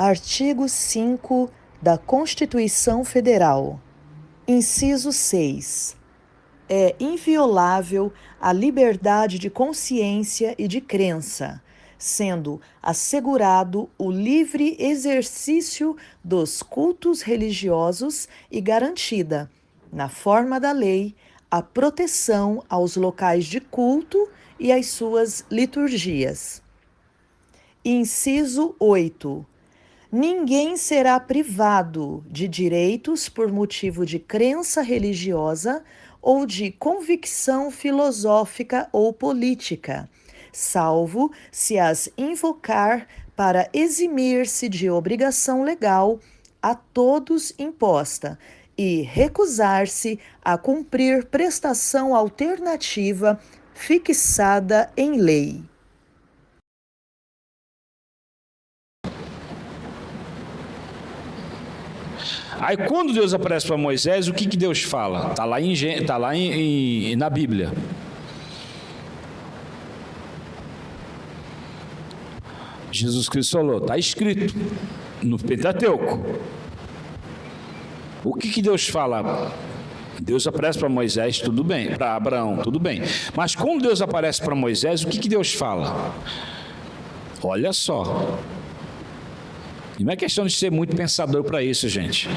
Artigo 5 da Constituição Federal. Inciso 6. É inviolável a liberdade de consciência e de crença, sendo assegurado o livre exercício dos cultos religiosos e garantida, na forma da lei, a proteção aos locais de culto e às suas liturgias. Inciso 8. Ninguém será privado de direitos por motivo de crença religiosa ou de convicção filosófica ou política, salvo se as invocar para eximir-se de obrigação legal a todos imposta e recusar-se a cumprir prestação alternativa fixada em lei. Aí quando Deus aparece para Moisés, o que Deus fala? Está lá, na Bíblia. Jesus Cristo falou, está escrito no Pentateuco. O que Deus fala? Deus aparece para Moisés, tudo bem, para Abraão, tudo bem. Mas quando Deus aparece para Moisés, o que Deus fala? Olha só. E não é questão de ser muito pensador para isso, gente.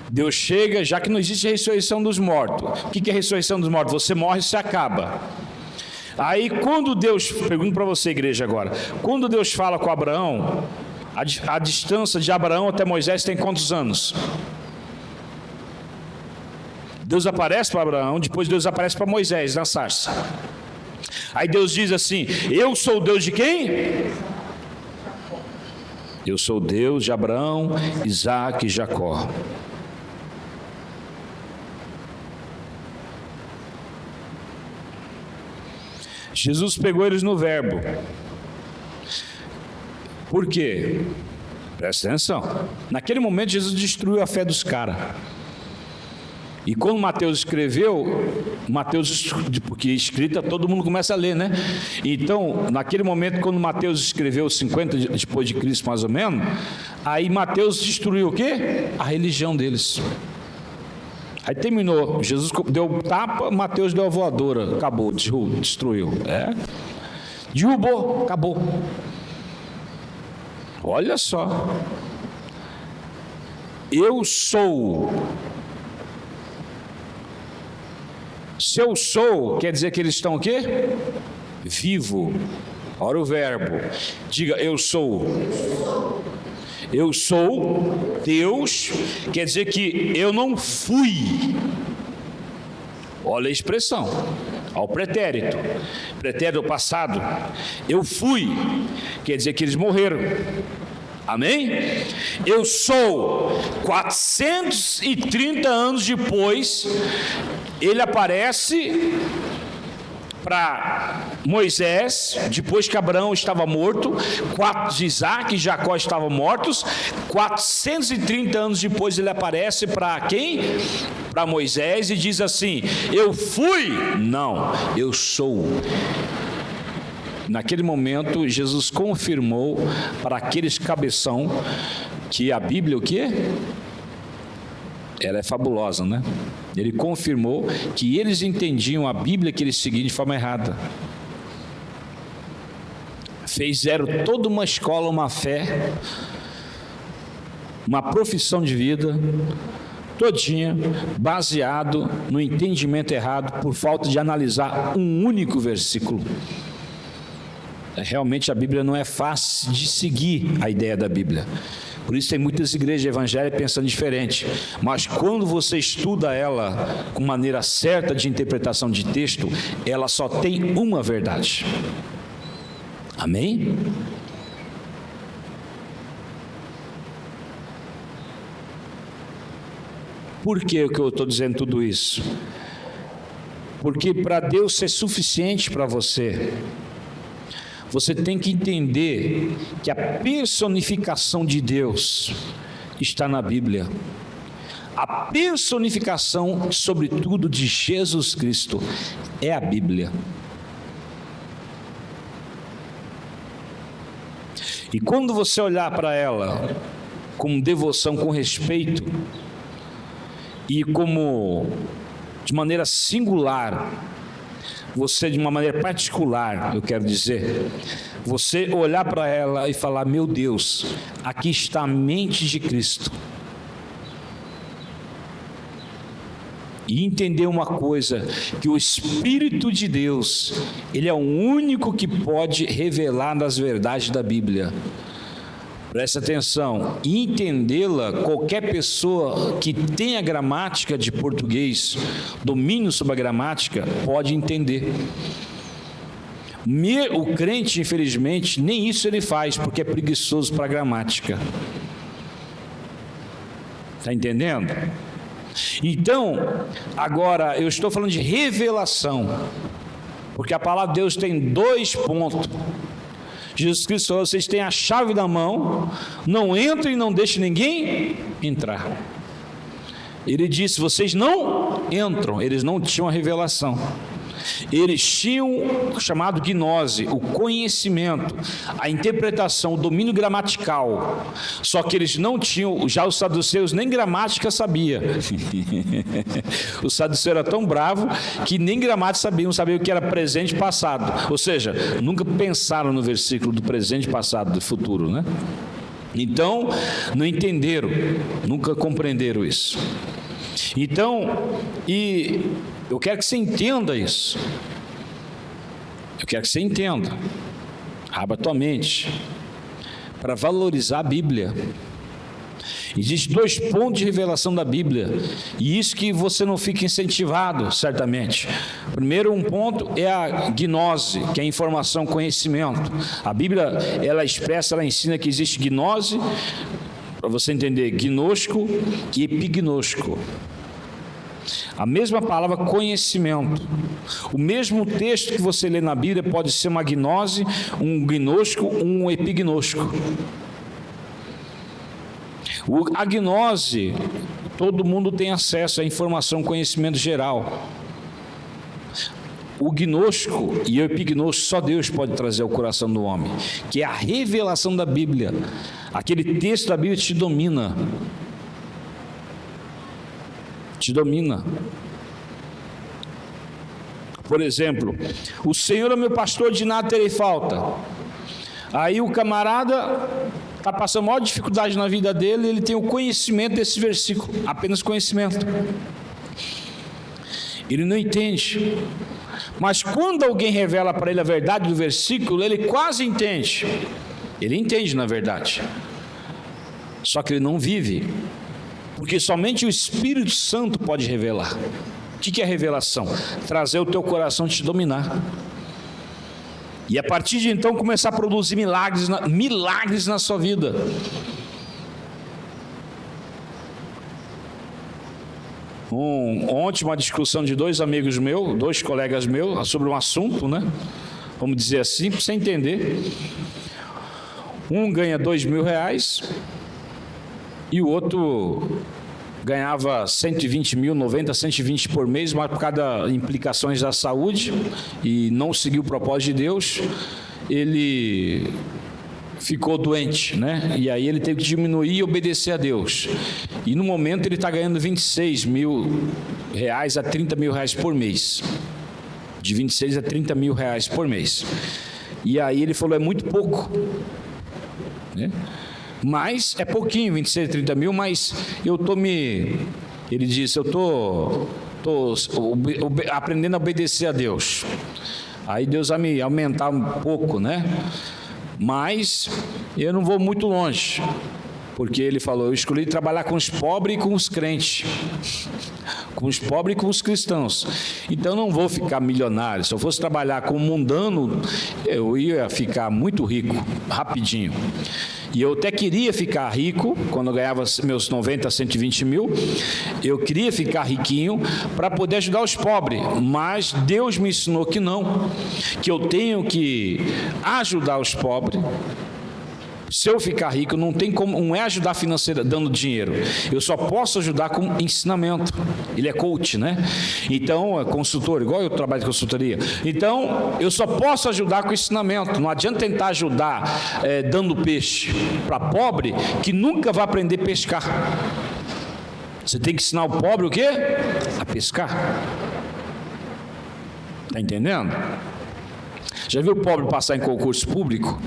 Deus chega, já que não existe ressurreição dos mortos. O que é ressurreição dos mortos? Você morre e se acaba. Aí quando Deus, pergunto para você, igreja, agora, quando Deus fala com Abraão, a distância de Abraão até Moisés tem quantos anos? Deus aparece para Abraão, depois Deus aparece para Moisés na sarça. Aí Deus diz assim, eu sou o Deus de quem? Eu sou o Deus de Abraão, Isaque e Jacó. Jesus pegou eles no verbo. Por quê? Presta atenção. Naquele momento Jesus destruiu a fé dos caras. E quando Mateus escreveu, porque escrita todo mundo começa a ler, né? Então, naquele momento, quando Mateus escreveu 50 depois de Cristo, mais ou menos, aí Mateus destruiu o quê? A religião deles. Aí terminou, Jesus deu tapa, Mateus deu a voadora, acabou, destruiu. Derrubou, acabou. Olha só. Eu sou. Se eu sou, quer dizer que eles estão o quê? Vivo. Ora o verbo. Diga, eu sou. Eu sou Deus, quer dizer que eu não fui. Olha a expressão. Olha o pretérito. Pretérito passado. Eu fui, quer dizer que eles morreram. Amém? Eu sou. 430 anos depois, ele aparece para Moisés, depois que Abraão estava morto, Isaque e Jacó estavam mortos, 430 anos depois ele aparece para quem? Para Moisés e diz assim, eu fui? Não, eu sou. Naquele momento, Jesus confirmou para aqueles cabeção que a Bíblia, o quê? Ela é fabulosa, né? Ele confirmou que eles entendiam a Bíblia que eles seguiam de forma errada. Fizeram toda uma escola, uma fé, uma profissão de vida, todinha, baseado no entendimento errado, por falta de analisar um único versículo. Realmente a Bíblia não é fácil de seguir a ideia da Bíblia. Por isso tem muitas igrejas evangélicas pensando diferente. Mas quando você estuda ela com maneira certa de interpretação de texto, ela só tem uma verdade. Amém? Por que eu estou dizendo tudo isso? Porque para Deus ser suficiente para você, você tem que entender que a personificação de Deus está na Bíblia. A personificação, sobretudo, de Jesus Cristo é a Bíblia. E quando você olhar para ela com devoção, com respeito, e como de maneira singular, você de uma maneira particular, eu quero dizer, você olhar para ela e falar: meu Deus, aqui está a mente de Cristo. E entender uma coisa, que o Espírito de Deus, Ele é o único que pode revelar as verdades da Bíblia. Presta atenção, entendê-la, qualquer pessoa que tenha gramática de português, domínio sobre a gramática, pode entender. O crente, infelizmente, nem isso ele faz, porque é preguiçoso para a gramática. Está entendendo? Então, agora, eu estou falando de revelação, porque a palavra de Deus tem 2 pontos. Jesus Cristo falou: vocês têm a chave na mão, não entrem e não deixem ninguém entrar. Ele disse: vocês não entram. Eles não tinham a revelação. Eles tinham o chamado gnose, o conhecimento, a interpretação, o domínio gramatical. Só que eles não tinham, já os saduceus nem gramática sabia. O saduceu era tão bravo que nem gramática sabiam, sabiam o que era presente e passado. Ou seja, nunca pensaram no versículo do presente, passado, do futuro, né? Então, não entenderam, nunca compreenderam isso. Então, eu quero que você entenda isso. Eu quero que você entenda. Abra a tua mente para valorizar a Bíblia. Existem 2 pontos de revelação da Bíblia, e isso que você não fica incentivado, certamente. Primeiro, um ponto é a gnose, que é a informação, conhecimento. A Bíblia, ela expressa, ela ensina que existe gnose, para você entender, gnosco e epignosco. A mesma palavra conhecimento. O mesmo texto que você lê na Bíblia pode ser uma gnose, um gnosco, um epignosco. A gnose, todo mundo tem acesso à informação, conhecimento geral. O gnosco e o epignosco, só Deus pode trazer ao coração do homem, que é a revelação da Bíblia. Aquele texto da Bíblia te domina. Te domina. Por exemplo, o Senhor é meu pastor, de nada terei falta. Aí o camarada está passando a maior dificuldade na vida dele, ele tem o conhecimento desse versículo, apenas conhecimento. Ele não entende. Mas quando alguém revela para ele a verdade do versículo, ele quase entende. Ele entende, na verdade. Só que ele não vive. Porque somente o Espírito Santo pode revelar. O que é revelação? Trazer o teu coração te dominar. E a partir de então começar a produzir milagres na sua vida. Ontem uma discussão de 2 amigos meus, 2 colegas meus, sobre um assunto, né? Vamos dizer assim, para você entender. Um ganha R$2.000 e o outro ganhava 120 mil, 90, 120 por mês, mas por causa de implicações da saúde e não seguiu o propósito de Deus, ele ficou doente, né? E aí ele teve que diminuir e obedecer a Deus. E no momento ele está ganhando R$26.000 a R$30.000 por mês. De 26 a R$30.000 por mês. E aí ele falou: é muito pouco, né? Mas é pouquinho, 26, 30 mil, mas ele disse, eu estou aprendendo a obedecer a Deus. Aí Deus vai me aumentar um pouco, né? Mas eu não vou muito longe, porque ele falou: eu escolhi trabalhar com os pobres e com os crentes, com os pobres e com os cristãos. Então não vou ficar milionário. Se eu fosse trabalhar com o mundano, eu ia ficar muito rico, rapidinho. E eu até queria ficar rico, quando eu ganhava meus 90, 120 mil, eu queria ficar riquinho para poder ajudar os pobres, mas Deus me ensinou que não, que eu tenho que ajudar os pobres Se eu ficar rico, não tem como, não é ajudar financeira dando dinheiro. Eu só posso ajudar com ensinamento. Ele é coach, né? Então, é consultor, igual eu trabalho de consultoria. Então, eu só posso ajudar com ensinamento. Não adianta tentar ajudar dando peixe para pobre, que nunca vai aprender a pescar. Você tem que ensinar o pobre o quê? A pescar. Está entendendo? Já viu o pobre passar em concurso público?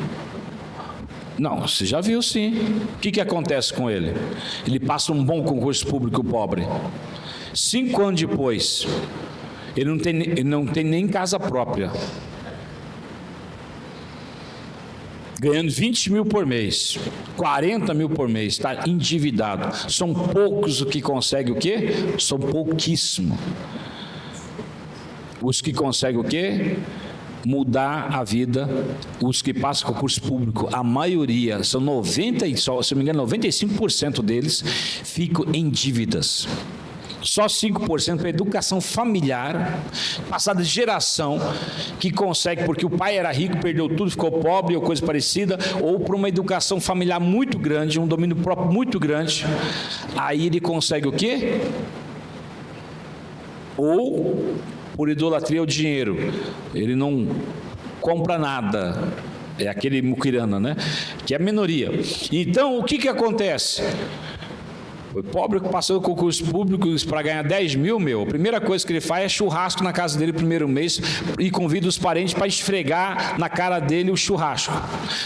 Não, você já viu sim. O que acontece com ele? Ele passa um bom concurso público, pobre. 5 anos depois, ele não tem nem casa própria. Ganhando 20 mil por mês, 40 mil por mês, está endividado. São poucos os que conseguem o quê? São pouquíssimos. Os que conseguem o quê? Mudar a vida, os que passam concurso público, a maioria, são 90, se não me engano, 95% deles ficam em dívidas. Só 5% para educação familiar, passada de geração, que consegue, porque o pai era rico, perdeu tudo, ficou pobre ou coisa parecida, ou por uma educação familiar muito grande, um domínio próprio muito grande, aí ele consegue o quê? Ou por idolatria ao dinheiro, ele não compra nada, é aquele muquirana, né? Que é a minoria. Então, o que acontece? O pobre que passou no concurso público para ganhar 10 mil, a primeira coisa que ele faz é churrasco na casa dele no primeiro mês e convida os parentes para esfregar na cara dele o churrasco.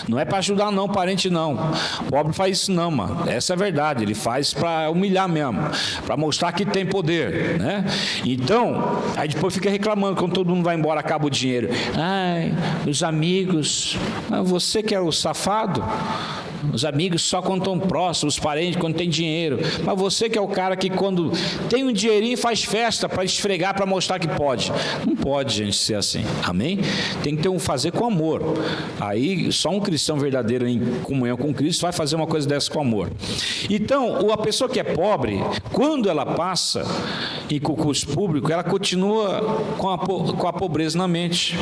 Não é para ajudar não, parente não. O pobre faz isso não, mano. Essa é a verdade. Ele faz para humilhar mesmo, para mostrar que tem poder, né? Então, aí depois fica reclamando quando todo mundo vai embora, acaba o dinheiro. Ai, os amigos, você que é o safado. Os amigos só quando estão próximos, os parentes quando tem dinheiro. Mas você que é o cara que quando tem um dinheirinho faz festa para esfregar, para mostrar que pode. Não pode, gente, ser assim. Amém? Tem que ter fazer com amor. Aí só um cristão verdadeiro em comunhão com Cristo vai fazer uma coisa dessa com amor. Então, a pessoa que é pobre, quando ela passa em concurso público, ela continua com a pobreza na mente.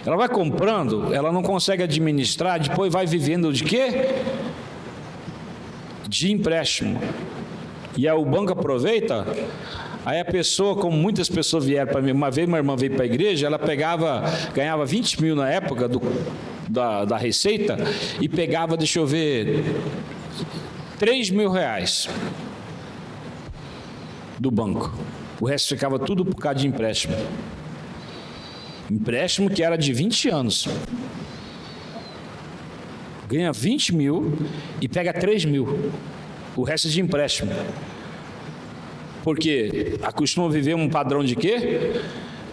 Ela vai comprando, ela não consegue administrar, depois vai vivendo de quê? De empréstimo. E aí o banco aproveita, aí a pessoa, como muitas pessoas vieram para mim, uma vez uma irmã veio para a igreja, ela ganhava 20 mil na época da receita, e pegava, deixa eu ver, 3 mil reais do banco. O resto ficava tudo por causa de empréstimo. Empréstimo que era de 20 anos. Ganha 20 mil e pega 3 mil. O resto é de empréstimo. Porque acostuma viver um padrão de quê?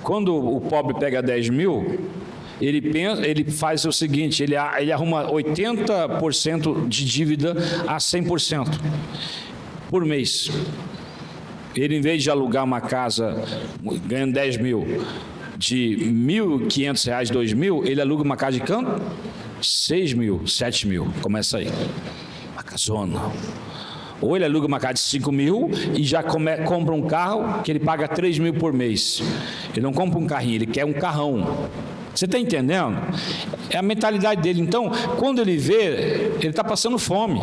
Quando o pobre pega 10 mil, ele faz o seguinte, ele arruma 80% de dívida a 100% por mês. Ele, em vez de alugar uma casa ganhando 10 mil, de R$ 1.500, 2 mil, ele aluga uma casa de quanto? 6 mil, 7 mil, começa aí, uma casona. Ou ele aluga uma casa de 5 mil e já compra um carro que ele paga 3 mil por mês. Ele não compra um carrinho, ele quer um carrão. Você está entendendo? É a mentalidade dele. Então, quando ele vê, ele está passando fome.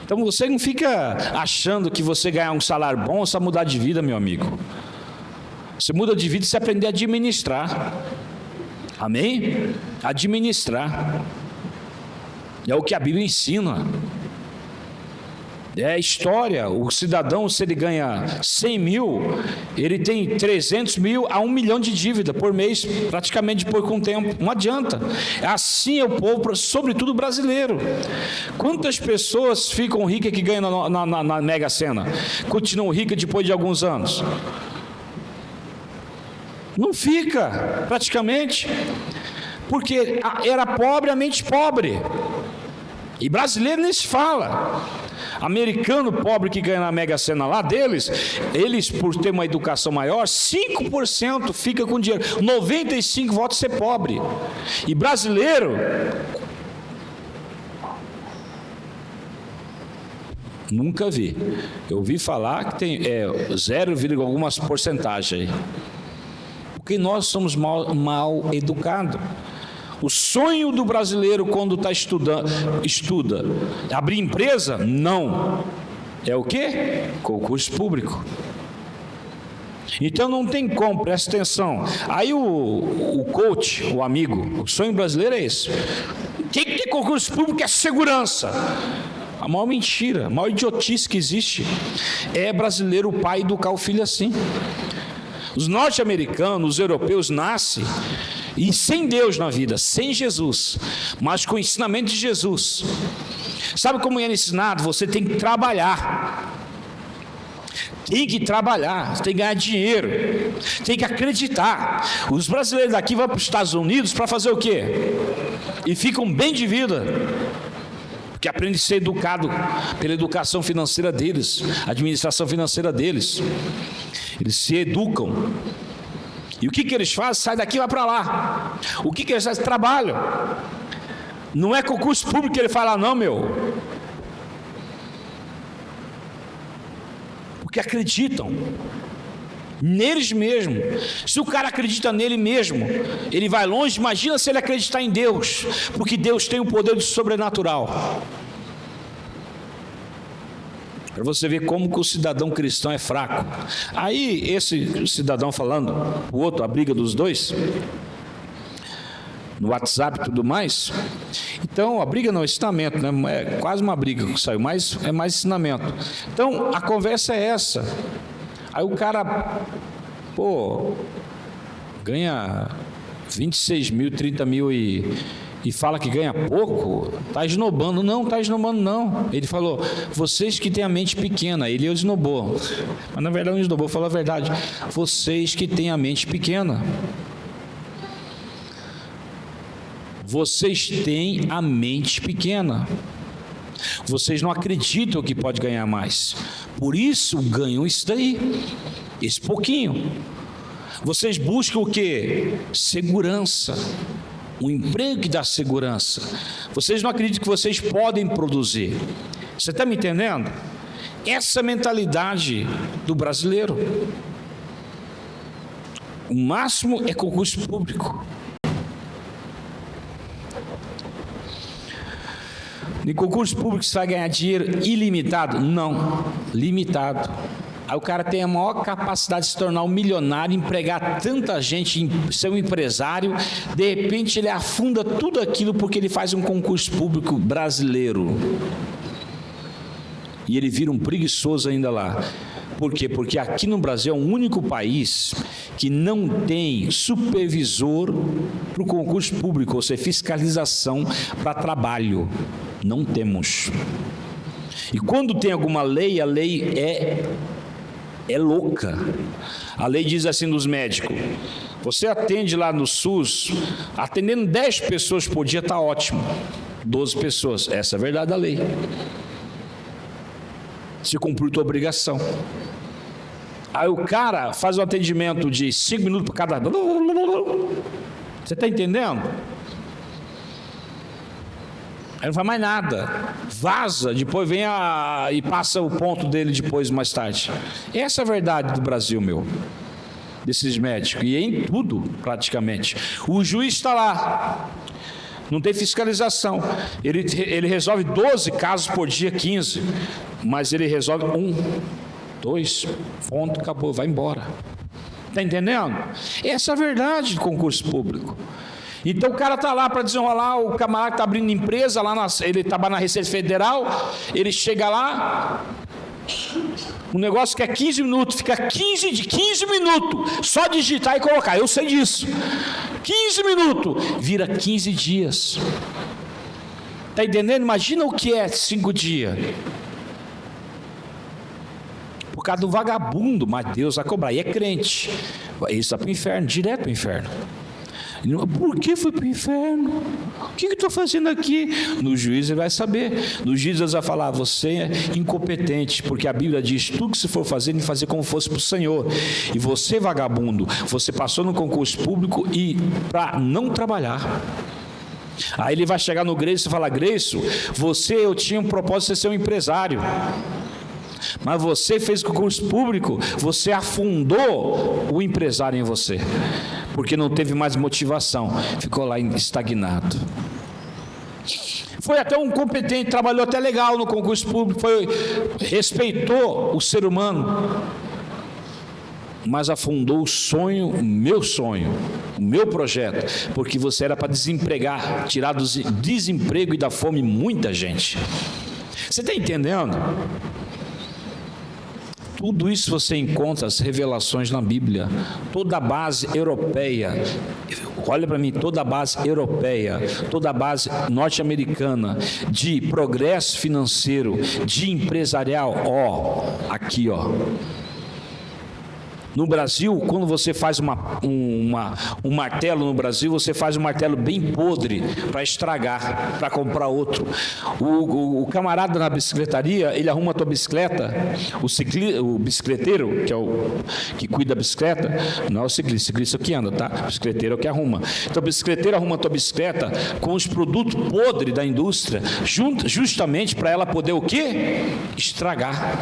Então, você não fica achando que você ganhar um salário bom, você vai mudar de vida, meu amigo. Você muda de vida se aprender a administrar. Amém? Administrar. É o que a Bíblia ensina. É a história. O cidadão, se ele ganha 100 mil, ele tem 300 mil a 1 milhão de dívida por mês, praticamente depois com o tempo. Não adianta. Assim é o povo, sobretudo brasileiro. Quantas pessoas ficam ricas que ganham na Mega Sena? Continuam ricas depois de alguns anos? Não fica, praticamente, porque era pobre, a mente pobre. E brasileiro nem se fala. Americano pobre que ganha na Mega Sena lá deles, eles, por ter uma educação maior, 5% fica com dinheiro, 95% volta a ser pobre. E brasileiro, nunca vi. Eu ouvi falar que tem 0, algumas porcentagens aí. Porque nós somos mal educados. O sonho do brasileiro quando está estuda. Abrir empresa? Não. É o quê? Concurso público. Então não tem como, presta atenção. Aí o coach, o amigo, o sonho brasileiro é esse. Quem que tem concurso público é segurança. A maior mentira, a maior idiotice que existe é brasileiro o pai educar o filho assim. Os norte-americanos, os europeus nascem e sem Deus na vida, sem Jesus, mas com o ensinamento de Jesus. Sabe como é ensinado? Você tem que trabalhar. Tem que trabalhar, tem que ganhar dinheiro, tem que acreditar. Os brasileiros daqui vão para os Estados Unidos para fazer o quê? E ficam bem de vida, porque aprendem a ser educado pela educação financeira deles, administração financeira deles. Eles se educam. E o que eles fazem? Sai daqui e vai para lá. O que eles fazem? Trabalham. Não é concurso público que ele fala, não, meu. Porque acreditam neles mesmo. Se o cara acredita nele mesmo, ele vai longe. Imagina se ele acreditar em Deus, porque Deus tem o poder do sobrenatural. Para você ver como que o cidadão cristão é fraco. Aí esse cidadão falando, o outro, a briga dos dois, no WhatsApp e tudo mais. Então, a briga não é ensinamento, né? É quase uma briga que saiu, mas é mais ensinamento. Então, a conversa é essa. Aí o cara, ganha 26 mil, 30 mil e fala que ganha pouco, está esnobando. Não está esnobando, não. Ele falou, vocês que têm a mente pequena. Ele esnobou. Mas, na verdade, não esnobou, falou a verdade. Vocês que têm a mente pequena. Vocês têm a mente pequena. Vocês não acreditam que pode ganhar mais. Por isso ganham isso daí, esse pouquinho. Vocês buscam o quê? Segurança. Um emprego que dá segurança. Vocês não acreditam que vocês podem produzir. Você está me entendendo? Essa mentalidade do brasileiro. O máximo é concurso público. Em concurso público você vai ganhar dinheiro ilimitado? Não, limitado. Aí o cara tem a maior capacidade de se tornar um milionário, empregar tanta gente, ser um empresário, de repente ele afunda tudo aquilo porque ele faz um concurso público brasileiro. E ele vira um preguiçoso ainda lá. Por quê? Porque aqui no Brasil é o único país que não tem supervisor para o concurso público, ou seja, fiscalização para trabalho. Não temos. E quando tem alguma lei, a lei é louca. A lei diz assim dos médicos, você atende lá no SUS, atendendo 10 pessoas por dia está ótimo, 12 pessoas, essa é a verdade da lei. Você cumpriu tua obrigação. Aí o cara faz um atendimento de 5 minutos por cada... Você está entendendo? Aí não faz mais nada, vaza, depois vem e passa o ponto dele depois, mais tarde. Essa é a verdade do Brasil, desses médicos, e em tudo, praticamente. O juiz está lá, não tem fiscalização, ele resolve 12 casos por dia, 15, mas ele resolve 1, 2, ponto, acabou, vai embora. Está entendendo? Essa é a verdade do concurso público. Então o cara está lá para desenrolar, o camarada está abrindo empresa, ele estava na Receita Federal, ele chega lá, um negócio que é 15 minutos, fica 15 minutos, só digitar e colocar, eu sei disso, 15 minutos, vira 15 dias, está entendendo? Imagina o que é 5 dias, por causa do vagabundo, mas Deus vai cobrar, e é crente, isso vai para o inferno, direto para o inferno. Por que foi para o inferno? O que eu estou fazendo aqui? No juízo ele vai saber. No juízo ele vai falar, você é incompetente, porque a Bíblia diz, tudo que você for fazer, fazer como fosse para o Senhor. E você, vagabundo, você passou no concurso público e para não trabalhar. Aí ele vai chegar no Greiso e falar, Greiso, eu tinha um propósito de ser um empresário. Mas você fez concurso público, você afundou o empresário em você. porque não teve mais motivação, ficou lá estagnado. Foi até um competente, trabalhou até legal no concurso público, respeitou o ser humano, mas afundou o meu projeto, porque você era para desempregar, tirar do desemprego e da fome muita gente. Você está entendendo? Tudo isso você encontra as revelações na Bíblia. Toda a base europeia, olha para mim, toda a base europeia, toda a base norte-americana de progresso financeiro, de empresarial, aqui, No Brasil, quando você faz um martelo no Brasil, você faz um martelo bem podre para estragar, para comprar outro. O camarada na bicicletaria, ele arruma a tua bicicleta, o bicicleteiro, que é o que cuida da bicicleta, não é o ciclista que anda, tá? O bicicleteiro é o que arruma. Então o bicicleteiro arruma a tua bicicleta com os produtos podres da indústria, justamente para ela poder o quê? Estragar.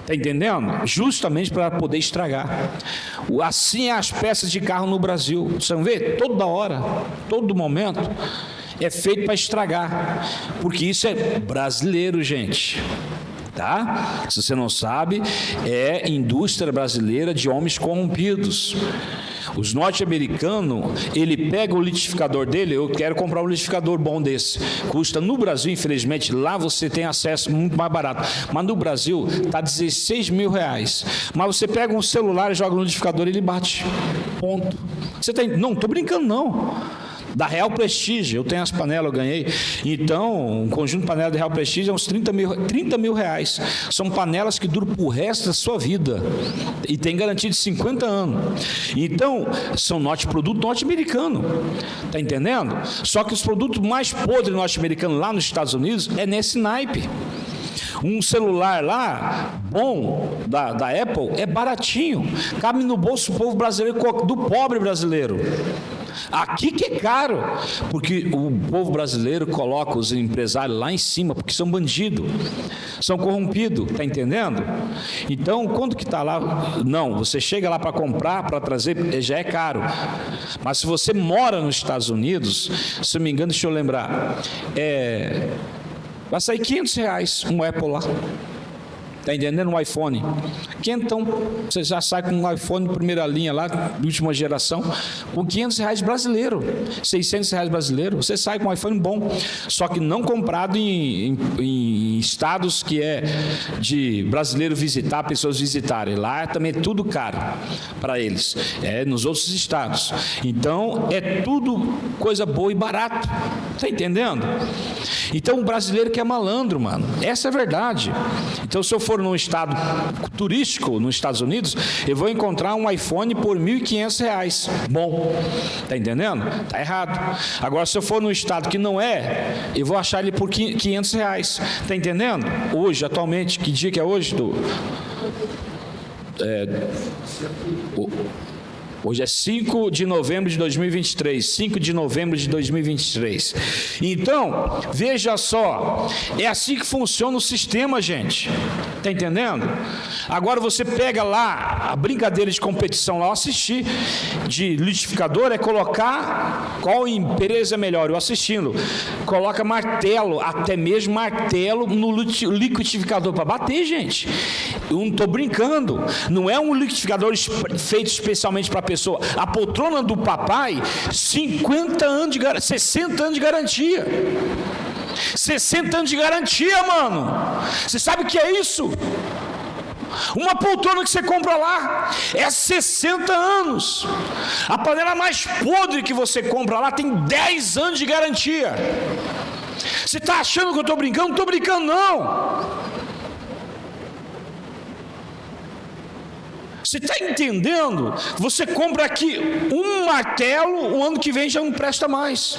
Está entendendo? Justamente para poder estragar. Assim é as peças de carro no Brasil. Você não vê? Toda hora, todo momento, é feito para estragar. Porque isso é brasileiro, gente. Tá? Se você não sabe, é indústria brasileira de homens corrompidos. Os norte-americanos, ele pega o litificador dele, eu quero comprar um litificador bom desse. Custa no Brasil, infelizmente, lá você tem acesso muito mais barato. Mas no Brasil está R$16 mil. Mas você pega um celular e joga no litificador e ele bate. Ponto. Você tem. Não, estou brincando não. Da Real Prestige, eu tenho as panelas, eu ganhei. Então, um conjunto de panelas da Real Prestige é uns 30 mil reais. São panelas que duram pro resto da sua vida. E tem garantia de 50 anos. Então, são produto norte-americano. Está entendendo? Só que os produtos mais podres norte-americanos lá nos Estados Unidos é nesse naipe. Um celular lá, bom, da Apple, é baratinho. Cabe no bolso do povo brasileiro, do pobre brasileiro. Aqui que é caro, porque o povo brasileiro coloca os empresários lá em cima, porque são bandidos, são corrompidos, está entendendo? Então, quando que está lá? Não, você chega lá para comprar, para trazer, já é caro. Mas se você mora nos Estados Unidos, se não me engano, deixa eu lembrar, vai sair R$500 um Apple lá. Está entendendo? Um iPhone. Então, você já sai com um iPhone primeira linha lá, de última geração, com R$500 brasileiro, R$600 brasileiro. Você sai com um iPhone bom, só que não comprado em estados que é de brasileiro visitar, pessoas visitarem. Lá também é tudo caro para eles, nos outros estados. Então, é tudo coisa boa e barato. Está entendendo? Então, o brasileiro que é malandro, mano. Essa é a verdade. Então, se eu for num estado turístico nos Estados Unidos, eu vou encontrar um iPhone por R$1.500. Bom, tá entendendo? Tá errado. Agora, se eu for num estado que não é, eu vou achar ele por R$500. Tá entendendo? Hoje, atualmente, que dia que é hoje? Hoje é 5 de novembro de 2023. 5 de novembro de 2023. Então, veja só. É assim que funciona o sistema, gente. Está entendendo? Agora você pega lá a brincadeira de competição lá, eu assisti. De litificador é colocar qual empresa é melhor. Eu assistindo. Coloca martelo, até mesmo martelo no liquidificador para bater, gente. Eu não estou brincando. Não é um liquidificador feito especialmente para pessoa. A poltrona do papai, 50 anos de garantia, 60 anos de garantia. 60 anos de garantia, mano. Você sabe o que é isso? Uma poltrona que você compra lá é 60 anos. A panela mais podre que você compra lá tem 10 anos de garantia. Você está achando que eu estou brincando? Não estou brincando, não. Você está entendendo? Você compra aqui um martelo, o ano que vem já não presta mais.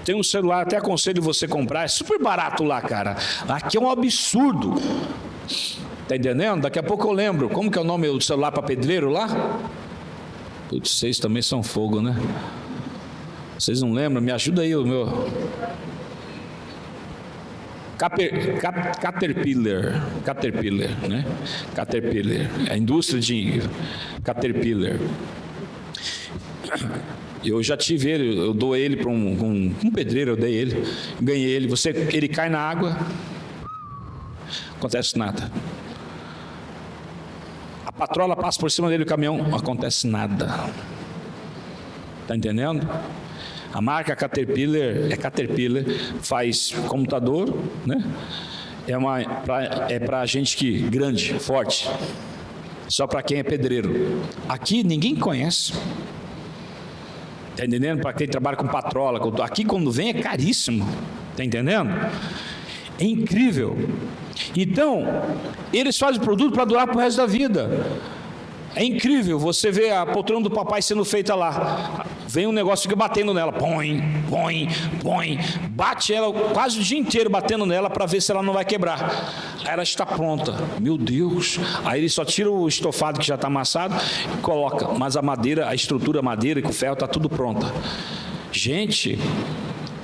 Tem um celular, até aconselho você comprar, é super barato lá, cara. Aqui é um absurdo. Está entendendo? Daqui a pouco eu lembro. Como que é o nome do celular para pedreiro lá? Putz, vocês também são fogo, né? Vocês não lembram? Me ajuda aí, o meu... Caterpillar, né? Caterpillar, a indústria de Caterpillar. Eu já tive ele, eu dou ele para um pedreiro, eu dei ele, ganhei ele. Ele cai na água, não acontece nada. A patrola passa por cima dele, o caminhão, não acontece nada. Está entendendo? A marca Caterpillar, faz computador, né? É para gente que grande, forte, só para quem é pedreiro. Aqui ninguém conhece. Está entendendo? Para quem trabalha com patrola. Aqui quando vem é caríssimo. Está entendendo? É incrível. Então, eles fazem produto para durar para o resto da vida. É incrível, você vê a poltrona do papai sendo feita lá. Vem um negócio, fica batendo nela. Põe. Bate ela quase o dia inteiro batendo nela para ver se ela não vai quebrar. Aí ela está pronta. Meu Deus. Aí ele só tira o estofado que já está amassado e coloca. Mas a madeira, a estrutura madeira com o ferro está tudo pronta. Gente,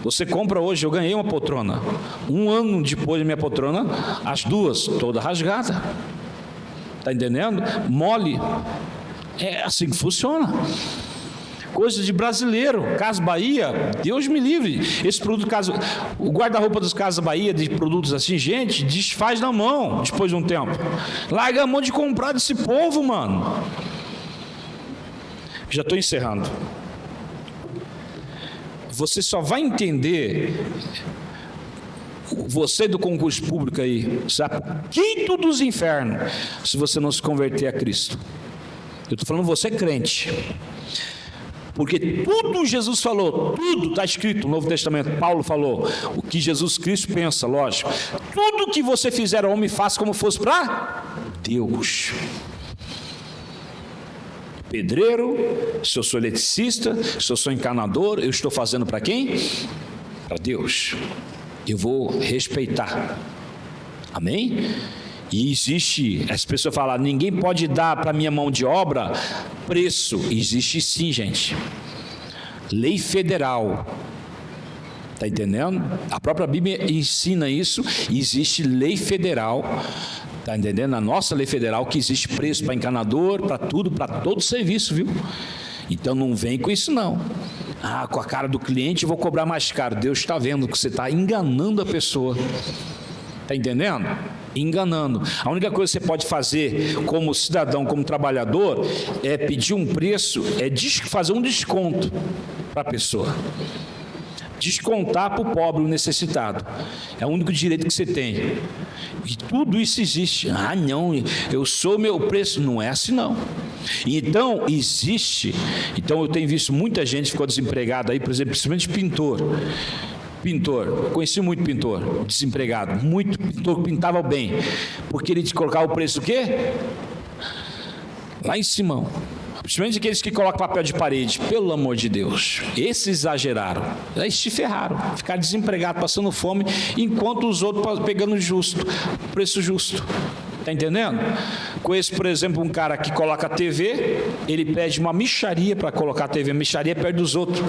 você compra hoje, eu ganhei uma poltrona. 1 ano depois da minha poltrona, as duas, toda rasgada. Está entendendo? Mole. É assim que funciona. Coisa de brasileiro. Casa Bahia, Deus me livre. Esse produto, o guarda-roupa dos Casas Bahia, de produtos assim, gente, desfaz na mão depois de um tempo. Larga a mão de comprar desse povo, mano. Já estou encerrando. Você só vai entender, você do concurso público aí, sabe, quinto dos infernos, se você não se converter a Cristo. Eu estou falando você crente, porque tudo Jesus falou, tudo está escrito no Novo Testamento. Paulo falou o que Jesus Cristo pensa, lógico. Tudo que você fizer ao homem, faça como fosse para Deus. Pedreiro, se eu sou eletricista, se eu sou encanador, eu estou fazendo para quem? Para Deus. Eu vou respeitar. Amém? E existe, as pessoas falam, ninguém pode dar para minha mão de obra preço. Existe sim, gente. Lei federal. Está entendendo? A própria Bíblia ensina isso. Existe lei federal. Está entendendo? Na nossa lei federal que existe preço para encanador, para tudo, para todo serviço, viu? Então não vem com isso não. Ah, com a cara do cliente eu vou cobrar mais caro. Deus está vendo que você está enganando a pessoa. Está entendendo? Enganando. A única coisa que você pode fazer como cidadão, como trabalhador, é pedir um preço, é fazer um desconto para a pessoa. Descontar para o pobre, o necessitado. É o único direito que você tem. E tudo isso existe. Ah, não, eu sou meu preço. Não é assim, não. Então, existe. Então, eu tenho visto muita gente que ficou desempregada aí, por exemplo, principalmente pintor, conheci muito pintor, desempregado, muito pintor que pintava bem, porque ele colocava o preço o quê? Lá em cima. Principalmente aqueles que colocam papel de parede, pelo amor de Deus, esses exageraram, aí se ferraram, ficaram desempregados, passando fome, enquanto os outros pegando preço justo. Está entendendo? Conheço, por exemplo, um cara que coloca a TV, ele pede uma mixaria para colocar a TV, a mixaria perde dos outros.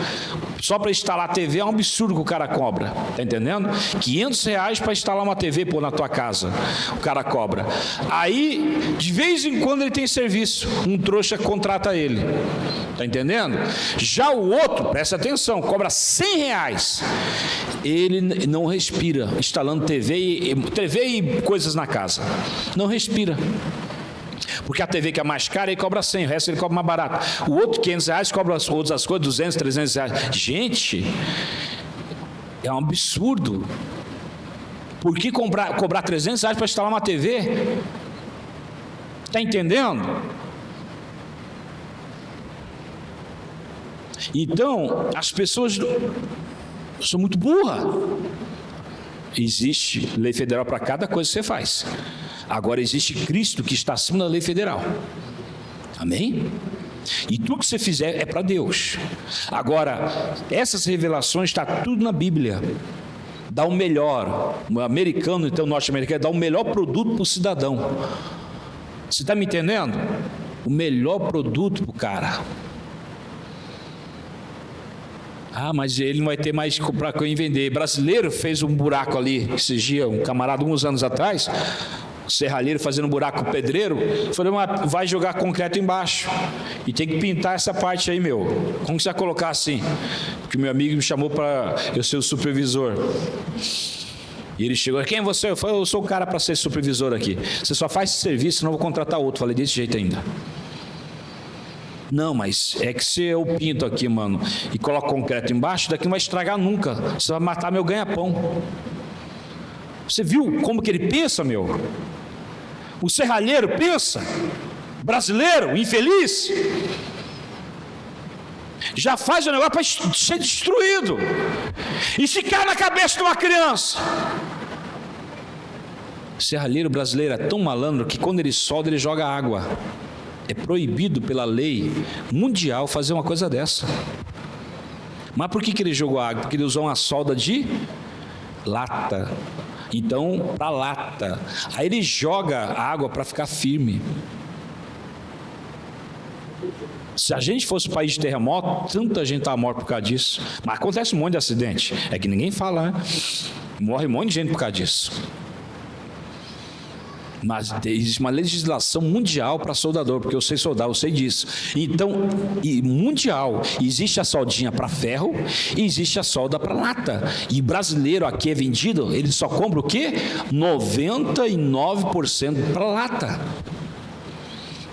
Só para instalar a TV é um absurdo que o cara cobra. Está entendendo? R$500 para instalar uma TV na tua casa, o cara cobra. Aí, de vez em quando ele tem serviço, um trouxa contrata ele. Está entendendo? Já o outro, presta atenção, cobra R$100. Ele não respira, instalando TV e coisas na casa. Não respira. Porque a TV que é mais cara, ele cobra 100, o resto ele cobra mais barato. O outro, R$500, cobra as outras coisas, 200, R$300. Gente, é um absurdo. Por que cobrar R$300 para instalar uma TV? Está entendendo? Então, as pessoas são muito burras. Existe lei federal para cada coisa que você faz. Agora existe Cristo que está acima da lei federal. Amém? E tudo que você fizer é para Deus. Agora, essas revelações estão tudo na Bíblia. Dá o melhor. O americano, então, o norte-americano, dá o melhor produto para o cidadão. Você está me entendendo? O melhor produto para o cara. Ah, mas ele não vai ter mais para quem vender. Brasileiro fez um buraco ali, esses dias, um camarada, uns anos atrás, serralheiro fazendo um buraco com pedreiro, falei, vai jogar concreto embaixo, e tem que pintar essa parte aí, meu. Como que você vai colocar assim? Porque meu amigo me chamou para eu ser o supervisor. E ele chegou, quem é você? Eu falei, eu sou o cara para ser supervisor aqui. Você só faz esse serviço, senão eu vou contratar outro. Falei, desse jeito ainda. Não, mas é que se eu pinto aqui, mano, e coloco concreto embaixo, daqui não vai estragar nunca. Você vai matar meu ganha-pão. Você viu como que ele pensa, meu? O serralheiro pensa. Brasileiro, infeliz. Já faz o negócio para ser destruído. E se cai na cabeça de uma criança. O serralheiro brasileiro é tão malandro que quando ele solda, ele joga água. É proibido pela lei mundial fazer uma coisa dessa. Mas por que ele jogou água? Porque ele usou uma solda de lata. Então, para lata. Aí ele joga água para ficar firme. Se a gente fosse um país de terremoto, tanta gente estava morta por causa disso. Mas acontece um monte de acidente. É que ninguém fala, né? Morre um monte de gente por causa disso. Mas existe uma legislação mundial para soldador, porque eu sei soldar, eu sei disso. Então, mundial, existe a soldinha para ferro e existe a solda para lata. E brasileiro aqui é vendido, ele só compra o quê? 99% para lata.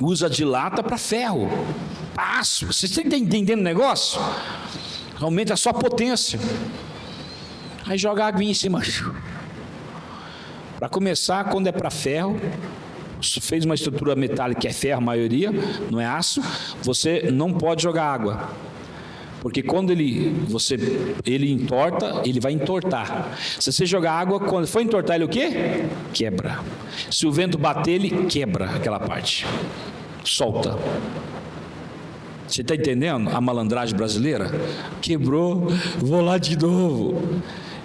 Usa de lata para ferro, para aço. Você está entendendo o negócio? Aumenta a sua potência. Aí joga água em cima. Para começar, quando é para ferro, fez uma estrutura metálica que é ferro, a maioria, não é aço, você não pode jogar água. Porque quando ele entorta, ele vai entortar. Se você jogar água, quando for entortar, ele o quê? Quebra. Se o vento bater, ele quebra aquela parte. Solta. Você está entendendo a malandragem brasileira? Quebrou, vou lá de novo.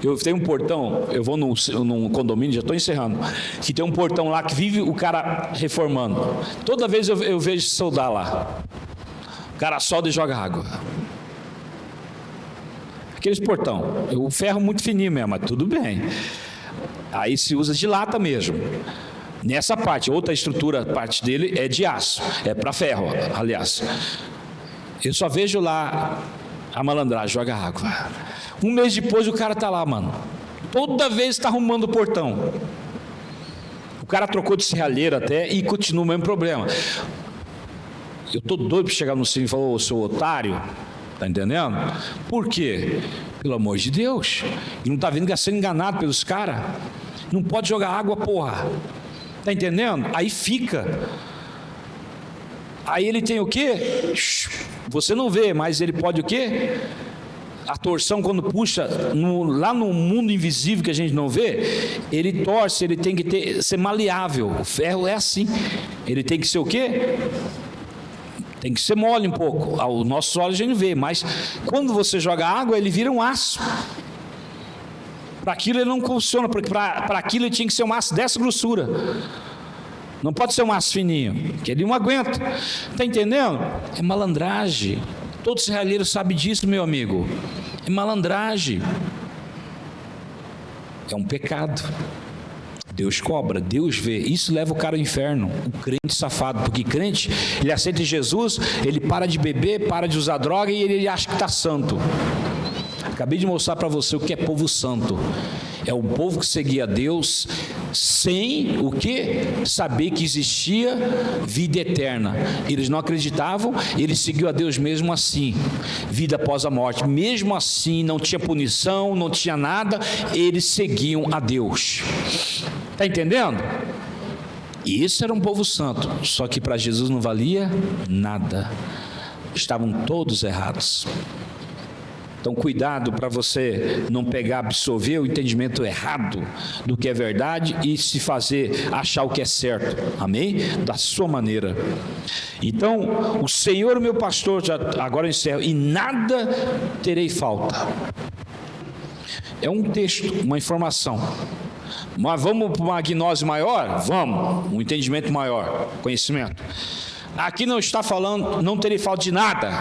Eu tenho um portão, eu vou num condomínio, já estou encerrando, que tem um portão lá que vive o cara reformando. Toda vez eu vejo soldar lá. O cara solda e joga água. Aqueles portão, o ferro muito fininho mesmo, mas tudo bem. Aí se usa de lata mesmo. Nessa parte, outra estrutura, parte dele é de aço, é para ferro, aliás. Eu só vejo lá a malandragem, joga água. Um mês depois o cara está lá, mano. Toda vez está arrumando o portão. O cara trocou de serralheiro até e continua o mesmo problema. Eu estou doido para chegar no cine e falar, ô, seu otário, tá entendendo? Por quê? Pelo amor de Deus. E não está vendo que está sendo enganado pelos caras. Não pode jogar água, porra. Tá entendendo? Aí fica. Aí ele tem o quê? Você não vê, mas ele pode o quê? A torção quando puxa lá no mundo invisível que a gente não vê, ele torce, ele tem que ser maleável. O ferro é assim. Ele tem que ser o quê? Tem que ser mole um pouco. Ao nosso olho a gente vê, mas quando você joga água, ele vira um aço. Para aquilo ele não funciona, porque para aquilo ele tinha que ser um aço dessa grossura. Não pode ser um aço fininho, que ele não aguenta. Está entendendo? É malandragem. Todo serralheiro sabe disso, meu amigo. É malandragem. É um pecado. Deus cobra, Deus vê. Isso leva o cara ao inferno, o crente safado. Porque crente, ele aceita Jesus, ele para de beber, para de usar droga e ele acha que está santo. Acabei de mostrar para você o que é povo santo. É o povo que seguia a Deus sem o que? Saber que existia vida eterna. Eles não acreditavam, eles seguiam a Deus mesmo assim. Vida após a morte. Mesmo assim, não tinha punição, não tinha nada, eles seguiam a Deus. Está entendendo? E isso era um povo santo. Só que para Jesus não valia nada. Estavam todos errados. Então, cuidado para você não pegar, absorver o entendimento errado do que é verdade e se fazer achar o que é certo, amém? Da sua maneira. Então, o Senhor, meu pastor, agora eu encerro, e nada terei falta. É um texto, uma informação. Mas vamos para uma gnose maior? Vamos, um entendimento maior, conhecimento. Aqui não está falando, não terei falta de nada.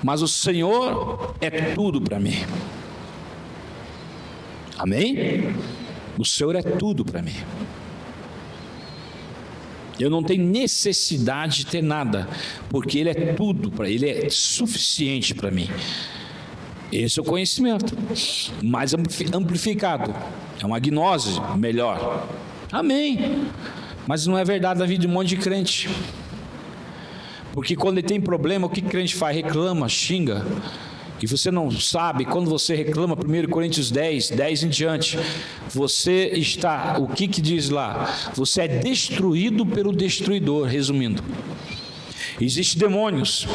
mas o Senhor é tudo para mim. Amém? O Senhor é tudo para mim. Eu não tenho necessidade de ter nada, porque Ele é tudo para Ele, é suficiente para mim. Esse é o conhecimento mais amplificado, é uma gnose melhor. Amém? Mas não é verdade na vida de um monte de crente. Porque quando ele tem problema, o que crente faz? Reclama, xinga. E você não sabe, quando você reclama, 1 Coríntios 10 em diante, você está, o que diz lá? Você é destruído pelo destruidor, resumindo. Existem demônios.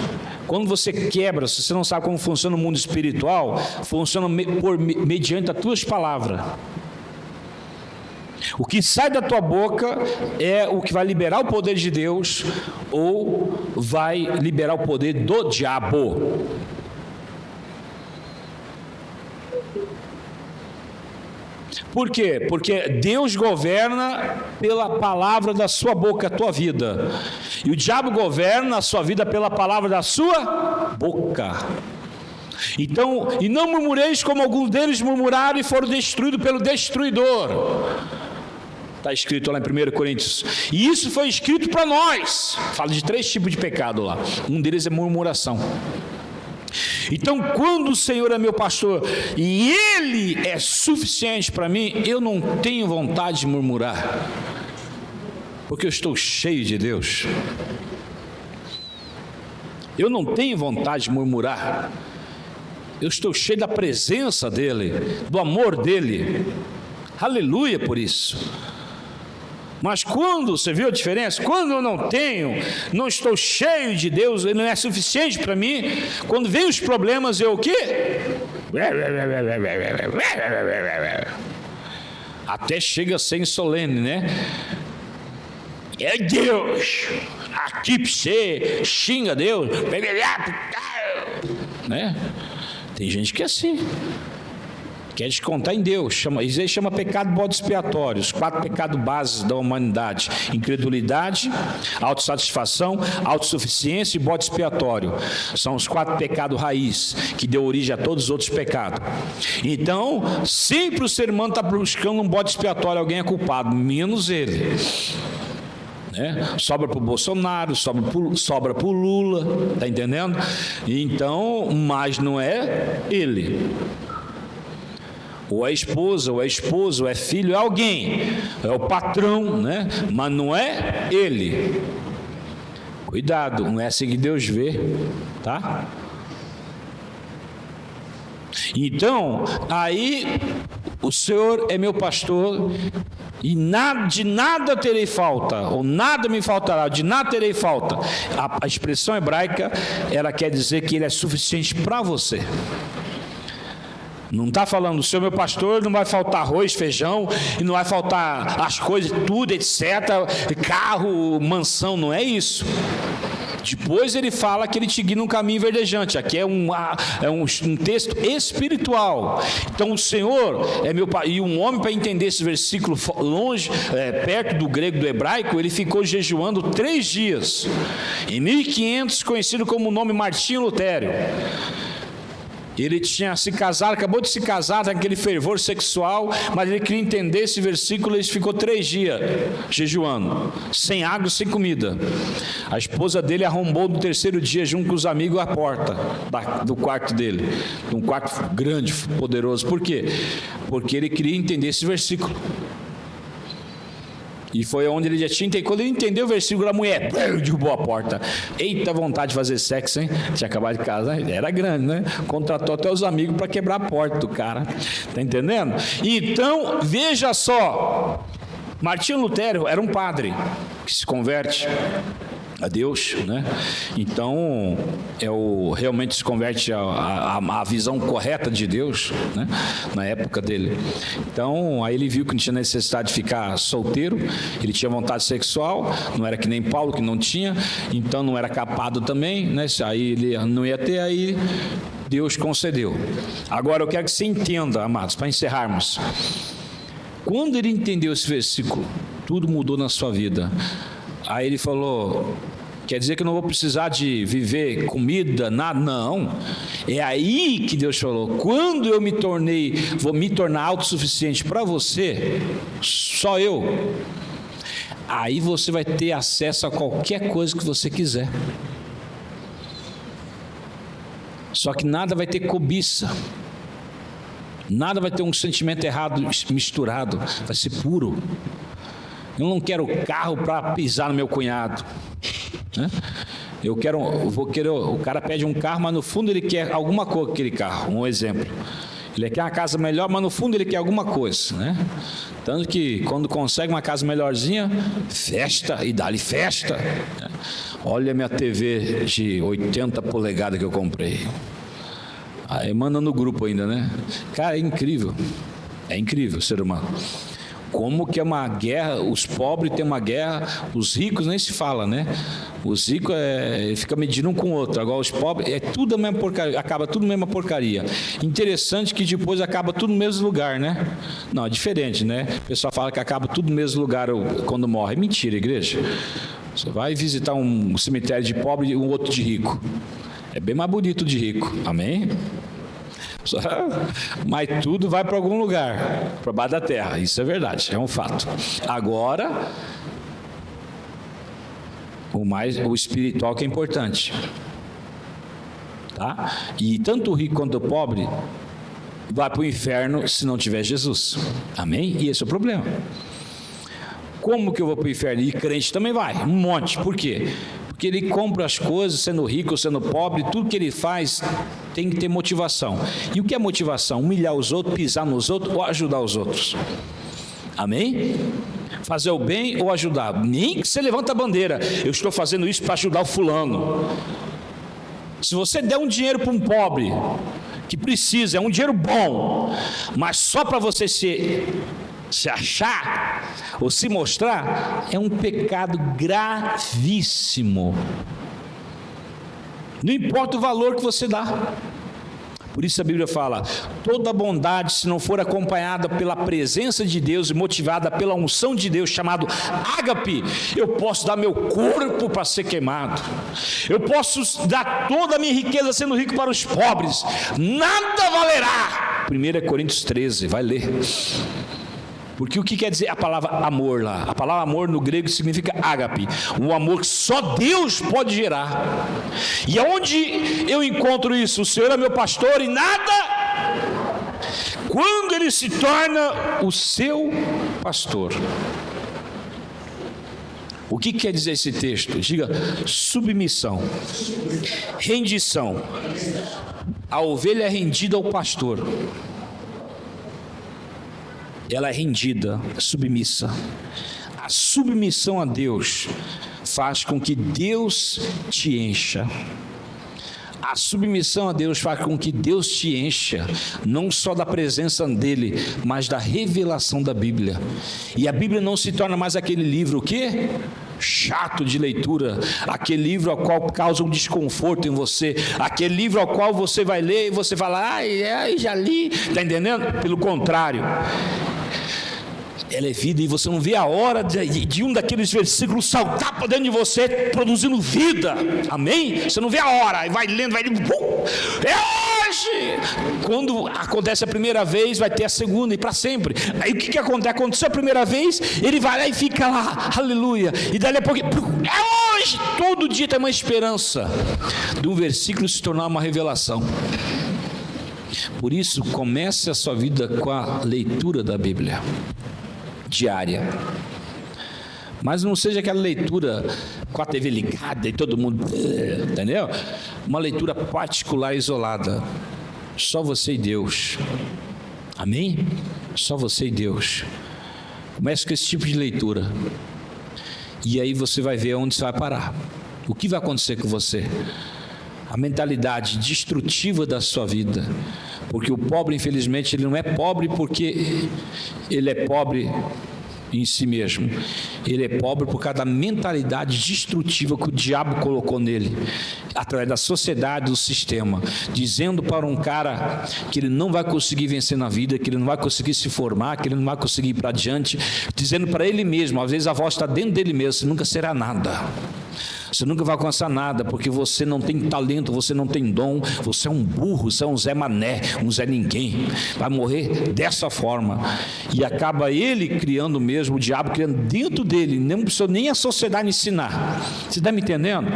Quando você quebra, se você não sabe como funciona o mundo espiritual, funciona mediante as tuas palavras. O que sai da tua boca é o que vai liberar o poder de Deus ou vai liberar o poder do diabo. Por quê? Porque Deus governa pela palavra da sua boca, a tua vida. E o diabo governa a sua vida pela palavra da sua boca. Então, e não murmureis como alguns deles murmuraram e foram destruídos pelo destruidor. Está escrito lá em 1 Coríntios. E isso foi escrito para nós. Fala de 3 tipos de pecado lá. Um deles é murmuração. Então, quando o Senhor é meu pastor e Ele é suficiente para mim, eu não tenho vontade de murmurar, porque eu estou cheio de Deus. Eu não tenho vontade de murmurar, eu estou cheio da presença dEle, do amor dEle. Aleluia por isso. Mas quando, você viu a diferença? Quando eu não tenho, não estou cheio de Deus, Ele não é suficiente para mim, quando vem os problemas, eu o quê? Até chega a ser insolene, né? É Deus, aqui para você, xinga Deus, né? Tem gente que é assim. Quer descontar em Deus, isso aí chama pecado bode expiatório, os 4 pecados bases da humanidade: incredulidade, autossatisfação, autossuficiência e bode expiatório. São os 4 pecados raiz, que deu origem a todos os outros pecados. Então, sempre o ser humano está buscando um bode expiatório, alguém é culpado, menos ele. Sobra para o Bolsonaro, sobra para o Lula, está entendendo? Então, mas não é ele. Ou é esposa, ou é esposo, ou é filho, é alguém, é o patrão, né? Mas não é ele. Cuidado, não é assim que Deus vê, tá? Então, aí o Senhor é meu pastor e de nada terei falta, ou nada me faltará, de nada terei falta. A expressão hebraica, ela quer dizer que Ele é suficiente para você. Não está falando, o Senhor meu pastor, não vai faltar arroz, feijão, e não vai faltar as coisas, tudo, etc., carro, mansão, não é isso. Depois ele fala que ele te guia num caminho verdejante. Aqui é um texto espiritual. Então o Senhor é meu pai. E um homem, para entender esse versículo longe, perto do grego, do hebraico, ele ficou jejuando 3 dias. Em 1500, conhecido como o nome Martinho Lutero. Ele tinha se casado, acabou de se casar, naquele fervor sexual, mas ele queria entender esse versículo. Ele ficou 3 dias jejuando, sem água, sem comida. A esposa dele arrombou no 3º dia, junto com os amigos, a porta do quarto dele, um quarto grande, poderoso. Por quê? Porque ele queria entender esse versículo. E foi onde ele já tinha entendido. Quando ele entendeu o versículo, a mulher derrubou a porta. Eita vontade de fazer sexo, hein? Tinha acabado de casar, era grande, né? Contratou até os amigos para quebrar a porta do cara. Tá entendendo? Então, veja só. Martinho Lutero era um padre que se converte a Deus, né? Então realmente se converte à visão correta de Deus, né? Na época dele. Então aí ele viu que não tinha necessidade de ficar solteiro, ele tinha vontade sexual, não era que nem Paulo, que não tinha, então não era capado também, né? Aí ele não ia ter, aí Deus concedeu. Agora eu quero que você entenda, amados, para encerrarmos. Quando ele entendeu esse versículo, tudo mudou na sua vida. Aí ele falou: Quer dizer que eu não vou precisar de viver comida, nada? Não. É aí que Deus falou: quando eu vou me tornar autossuficiente para você, só eu, aí você vai ter acesso a qualquer coisa que você quiser. Só que nada vai ter cobiça, nada vai ter um sentimento errado misturado, vai ser puro. Eu não quero carro para pisar no meu cunhado, né? O cara pede um carro, mas no fundo ele quer alguma coisa com aquele carro. Um exemplo: ele quer uma casa melhor, mas no fundo ele quer alguma coisa, né? Tanto que quando consegue uma casa melhorzinha, festa e dá-lhe festa. Olha a minha TV de 80 polegadas que eu comprei. Aí manda no grupo ainda, né? Cara, é incrível o ser humano. Como que é uma guerra, os pobres têm uma guerra, os ricos nem se fala, né? Os ricos ficam medindo um com o outro, agora os pobres, tudo a mesma porcaria, acaba tudo a mesma porcaria. Interessante que depois acaba tudo no mesmo lugar, né? Não, é diferente, né? O pessoal fala que acaba tudo no mesmo lugar quando morre. É mentira, igreja. Você vai visitar um cemitério de pobre e um outro de rico. É bem mais bonito de rico, amém? Mas tudo vai para algum lugar, para baixo da terra, isso é verdade, é um fato. Agora, o espiritual que é importante, tá? E tanto o rico quanto o pobre vai para o inferno se não tiver Jesus, amém? E esse é o problema. Como que eu vou para o inferno? E crente também vai, um monte. Por quê? Porque ele compra as coisas, sendo rico ou sendo pobre, tudo que ele faz tem que ter motivação. E o que é motivação? Humilhar os outros, pisar nos outros ou ajudar os outros. Amém? Fazer o bem ou ajudar. Nem que você levanta a bandeira: eu estou fazendo isso para ajudar o fulano. Se você der um dinheiro para um pobre que precisa, é um dinheiro bom, mas só para você se achar ou se mostrar, é um pecado gravíssimo. Não importa o valor que você dá. Por isso a Bíblia fala: toda bondade, se não for acompanhada pela presença de Deus e motivada pela unção de Deus, chamado ágape, eu posso dar meu corpo para ser queimado, eu posso dar toda a minha riqueza sendo rico para os pobres, nada valerá. 1 Coríntios 13, vai ler. Porque o que quer dizer a palavra amor lá? A palavra amor no grego significa ágape, um amor que só Deus pode gerar. E aonde eu encontro isso? O Senhor é meu pastor e nada. Quando Ele se torna o seu pastor. O que quer dizer esse texto? Diga: submissão, rendição. A ovelha é rendida ao pastor. Ela é rendida, submissa. A submissão a Deus faz com que Deus te encha. A submissão a Deus faz com que Deus te encha, não só da presença dEle, mas da revelação da Bíblia. E a Bíblia não se torna mais aquele livro, o quê? Chato de leitura, aquele livro ao qual causa um desconforto em você, aquele livro ao qual você vai ler e você fala: ai, já li, está entendendo? Pelo contrário, ela é vida, e você não vê a hora de um daqueles versículos saltar para dentro de você, produzindo vida, amém? Você não vê a hora, e vai lendo, é hoje! Quando acontece a primeira vez, vai ter a segunda e para sempre. Aí o que acontece? Aconteceu a primeira vez, ele vai lá e fica lá, aleluia, e dali a pouco, é hoje! Todo dia tem uma esperança de um versículo se tornar uma revelação. Por isso, comece a sua vida com a leitura da Bíblia diária, mas não seja aquela leitura com a TV ligada e todo mundo, entendeu? Uma leitura particular, isolada, só você e Deus, amém? Só você e Deus. Comece com esse tipo de leitura, e aí você vai ver onde você vai parar, o que vai acontecer com você, a mentalidade destrutiva da sua vida. Porque o pobre, infelizmente, ele não é pobre porque ele é pobre em si mesmo. Ele é pobre por causa da mentalidade destrutiva que o diabo colocou nele, através da sociedade, do sistema, dizendo para um cara que ele não vai conseguir vencer na vida, que ele não vai conseguir se formar, que ele não vai conseguir ir para adiante, dizendo para ele mesmo, às vezes a voz está dentro dele mesmo: você nunca será nada, Você nunca vai alcançar nada, porque você não tem talento, você não tem dom, você é um burro, você é um Zé Mané, um Zé Ninguém. Vai morrer dessa forma. E acaba ele criando mesmo, o diabo criando dentro dele, não precisou nem a sociedade ensinar. Você está me entendendo?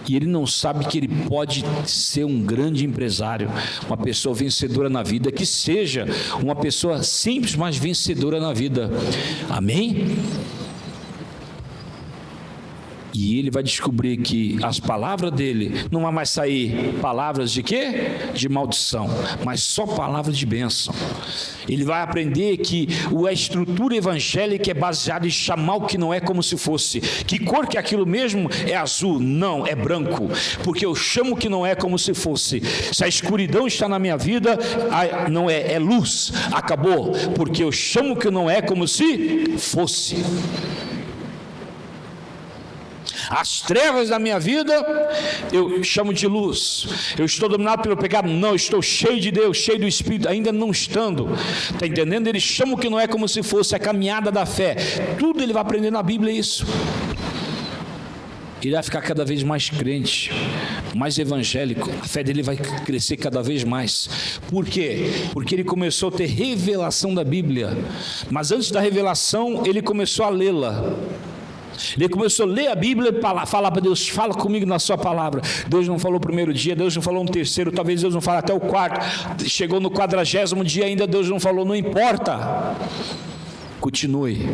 E ele não sabe que ele pode ser um grande empresário, uma pessoa vencedora na vida, que seja uma pessoa simples, mas vencedora na vida. Amém? E ele vai descobrir que as palavras dele não vai mais sair palavras de quê? De maldição, mas só palavras de bênção. Ele vai aprender que a estrutura evangélica é baseada em chamar o que não é como se fosse. Que cor que é aquilo mesmo? É azul? Não, é branco. Porque eu chamo o que não é como se fosse. Se a escuridão está na minha vida, não é luz. Acabou. Porque eu chamo o que não é como se fosse. As trevas da minha vida, eu chamo de luz. Eu estou dominado pelo pecado? Não, eu estou cheio de Deus, cheio do Espírito, ainda não estando. Está entendendo? Ele chama o que não é como se fosse a caminhada da fé. Tudo ele vai aprender na Bíblia, isso. Ele vai ficar cada vez mais crente, mais evangélico. A fé dele vai crescer cada vez mais. Por quê? Porque ele começou a ter revelação da Bíblia. Mas antes da revelação, ele começou a lê-la. Ele começou a ler a Bíblia e falar para Deus: fala comigo na sua palavra. Deus não falou o primeiro dia, Deus não falou no terceiro, talvez Deus não fale até o quarto. Chegou no 40º dia ainda, Deus não falou. Não importa, continue,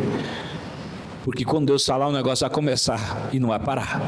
porque quando Deus falar, o negócio vai começar e não vai parar.